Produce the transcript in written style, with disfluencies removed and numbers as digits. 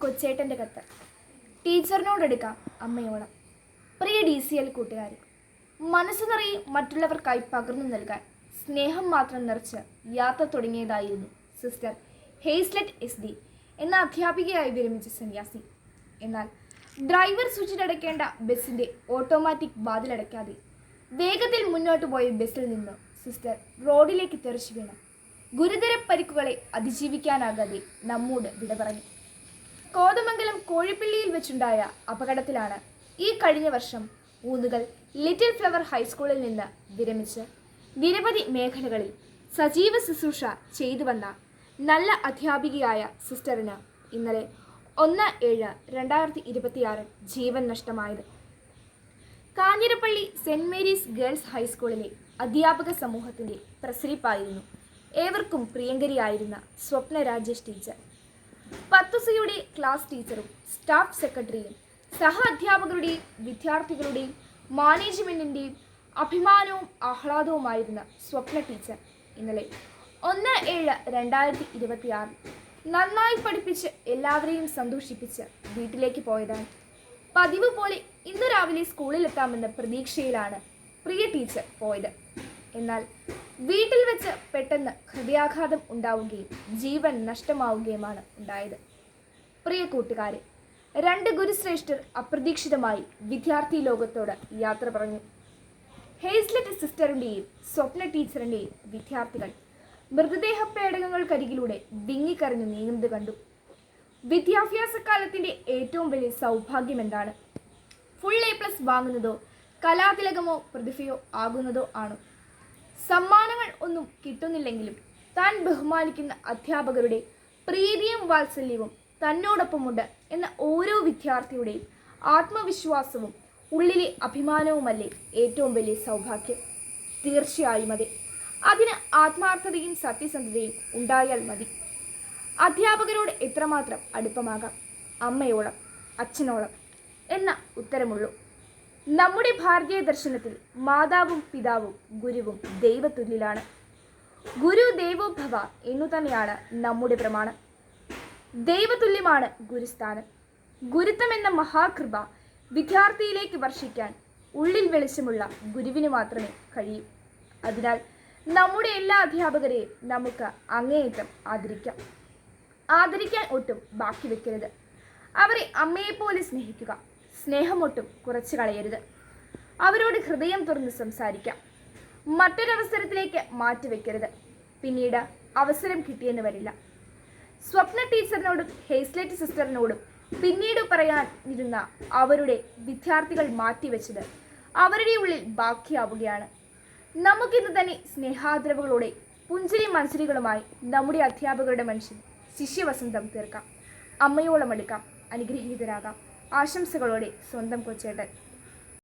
കൊച്ചേട്ടൻ്റെ കത്ത്. ടീച്ചറിനോടെടുക്കാം അമ്മയോളം. പ്രിയ DCL കൂട്ടുകാരി, മനസ്സ് നിറയെ മറ്റുള്ളവർക്കായി പകർന്നു നൽകാൻ സ്നേഹം മാത്രം നിറച്ച് യാത്ര തുടങ്ങിയതായിരുന്നു സിസ്റ്റർ ഹെയ്സ്ലെറ്റ് SD എന്ന അധ്യാപികയായി വിരമിച്ച സന്യാസി. എന്നാൽ ഡ്രൈവർ സ്വിച്ചിലടയ്ക്കേണ്ട ബസ്സിൻ്റെ ഓട്ടോമാറ്റിക് വാതിലടയ്ക്കാതെ വേഗത്തിൽ മുന്നോട്ട് പോയ ബസ്സിൽ നിന്ന് സിസ്റ്റർ റോഡിലേക്ക് തെറിച്ചു വീണു. ഗുരുതര പരിക്കുകളെ അതിജീവിക്കാനാകാതെ നമ്മോട് വിട പറഞ്ഞു. കോതമംഗലം കോഴിപ്പള്ളിയിൽ വെച്ചുണ്ടായ അപകടത്തിലാണ് ഈ കഴിഞ്ഞ വർഷം ഊന്നുകൽ ലിറ്റിൽ ഫ്ലവർ ഹൈസ്കൂളിൽ നിന്ന് വിരമിച്ച് നിരവധി മേഖലകളിൽ സജീവ ശുശ്രൂഷ ചെയ്തു വന്ന നല്ല അധ്യാപികയായ സിസ്റ്ററിന് ഇന്നലെ 1/7/2026 ജീവൻ നഷ്ടമായത്. കാഞ്ഞിരപ്പള്ളി സെൻറ് മേരീസ് ഗേൾസ് ഹൈസ്കൂളിലെ അധ്യാപക സമൂഹത്തിൻ്റെ പ്രസരിപ്പായിരുന്നു ഏവർക്കും പ്രിയങ്കരിയായിരുന്ന സ്വപ്ന രാജേഷ് ടീച്ചർ. 10C ക്ലാസ് ടീച്ചറും സ്റ്റാഫ് സെക്രട്ടറിയും സഹ അധ്യാപകരുടെയും വിദ്യാർത്ഥികളുടെയും മാനേജ്മെൻറ്റിൻ്റെയും അഭിമാനവും ആഹ്ലാദവുമായിരുന്ന സ്വപ്ന ടീച്ചർ ഇന്നലെ 1/7/2026 നന്നായി പഠിപ്പിച്ച് എല്ലാവരെയും സന്തോഷിപ്പിച്ച് വീട്ടിലേക്ക് പോയതാണ്. പതിവ് പോലെ ഇന്ന് രാവിലെ സ്കൂളിലെത്താമെന്ന പ്രതീക്ഷയിലാണ് പ്രിയ ടീച്ചർ പോയത്. എന്നാൽ വീട്ടിൽ വെച്ച് പെട്ടെന്ന് ഹൃദയാഘാതം ഉണ്ടാവുകയും ജീവൻ നഷ്ടമാവുകയുമാണ് ഉണ്ടായത്. പ്രിയ കൂട്ടുകാരെ, 2 ഗുരുശ്രേഷ്ഠർ അപ്രതീക്ഷിതമായി വിദ്യാർത്ഥി ലോകത്തോട് യാത്ര പറഞ്ഞു. ഹെയ്സ്ലെറ്റ് സിസ്റ്ററിൻ്റെയും സ്വപ്ന ടീച്ചറിൻ്റെയും വിദ്യാർത്ഥികൾ മൃതദേഹ പേടകങ്ങൾക്കരികിലൂടെ വിങ്ങിക്കരഞ്ഞു നീങ്ങുന്നത് കണ്ടു. വിദ്യാഭ്യാസകാലത്തിൻ്റെ ഏറ്റവും വലിയ സൗഭാഗ്യം എന്താണ്? ഫുൾ A+ വാങ്ങുന്നതോ കലാതിലകമോ പ്രതിഭയോ ആകുന്നതോ ആണോ? സമ്മാനങ്ങൾ ഒന്നും കിട്ടുന്നില്ലെങ്കിലും താൻ ബഹുമാനിക്കുന്ന അധ്യാപകരുടെ പ്രീതിയും വാത്സല്യവും തന്നോടൊപ്പമുണ്ട് എന്ന ഓരോ വിദ്യാർത്ഥിയുടെയും ആത്മവിശ്വാസവും ഉള്ളിലെ അഭിമാനവുമല്ലേ ഏറ്റവും വലിയ സൗഭാഗ്യം? തീർച്ചയായും അതെ. അതിന് ആത്മാർത്ഥതയും സത്യസന്ധതയും ഉണ്ടായാൽ മതി. അധ്യാപകരോട് എത്രമാത്രം അടുപ്പമാകാം? അമ്മയോളം, അച്ഛനോളം എന്ന ഉത്തരമുള്ളൂ. നമ്മുടെ ഭാരതീയ ദർശനത്തിൽ മാതാവും പിതാവും ഗുരുവും ദൈവതുല്യരാണ്. ഗുരു ദേവോ ഭവ എന്നു തന്നെയാണ് നമ്മുടെ പ്രമാണം. ദൈവതുല്യമാണ് ഗുരുസ്ഥാനം. ഗുരുത്വം എന്ന മഹാകൃപ വിദ്യാർത്ഥിയിലേക്ക് വർഷിക്കാൻ ഉള്ളിൽ വെളിച്ചമുള്ള ഗുരുവിന് മാത്രമേ കഴിയൂ. അതിനാൽ നമ്മുടെ എല്ലാ അധ്യാപകരെയും നമുക്ക് അങ്ങേയറ്റം ആദരിക്കാം. ആദരിക്കാൻ ഒട്ടും ബാക്കി വെക്കരുത്. അവരെ അമ്മയെപ്പോലെ സ്നേഹിക്കുക. സ്നേഹമൊട്ടും കുറച്ച് കളയരുത്. അവരോട് ഹൃദയം തുറന്ന് സംസാരിക്കാം. മറ്റൊരവസരത്തിലേക്ക് മാറ്റിവെക്കരുത്. പിന്നീട് അവസരം കിട്ടിയെന്ന് വരില്ല. സ്വപ്ന ടീച്ചറിനോടും ഹെയ്സ്ലെറ്റ് സിസ്റ്ററിനോടും പിന്നീട് പറയാനിരുന്ന അവരുടെ വിദ്യാർത്ഥികൾ മാറ്റിവെച്ചത് അവരുടെ ഉള്ളിൽ ബാക്കിയാവുകയാണ്. നമുക്കിന്ന് തന്നെ സ്നേഹാദരവുകളോടെ പുഞ്ചിരി മത്സരികളുമായി നമ്മുടെ അധ്യാപകരുടെ മനസ്സിൽ ശിഷ്യവസന്തം തീർക്കാം. അമ്മയോളം എടുക്കാം. അനുഗ്രഹീതരാകാം. ആശംസകളോടെ സ്വന്തം കൊച്ചേട്ടൻ.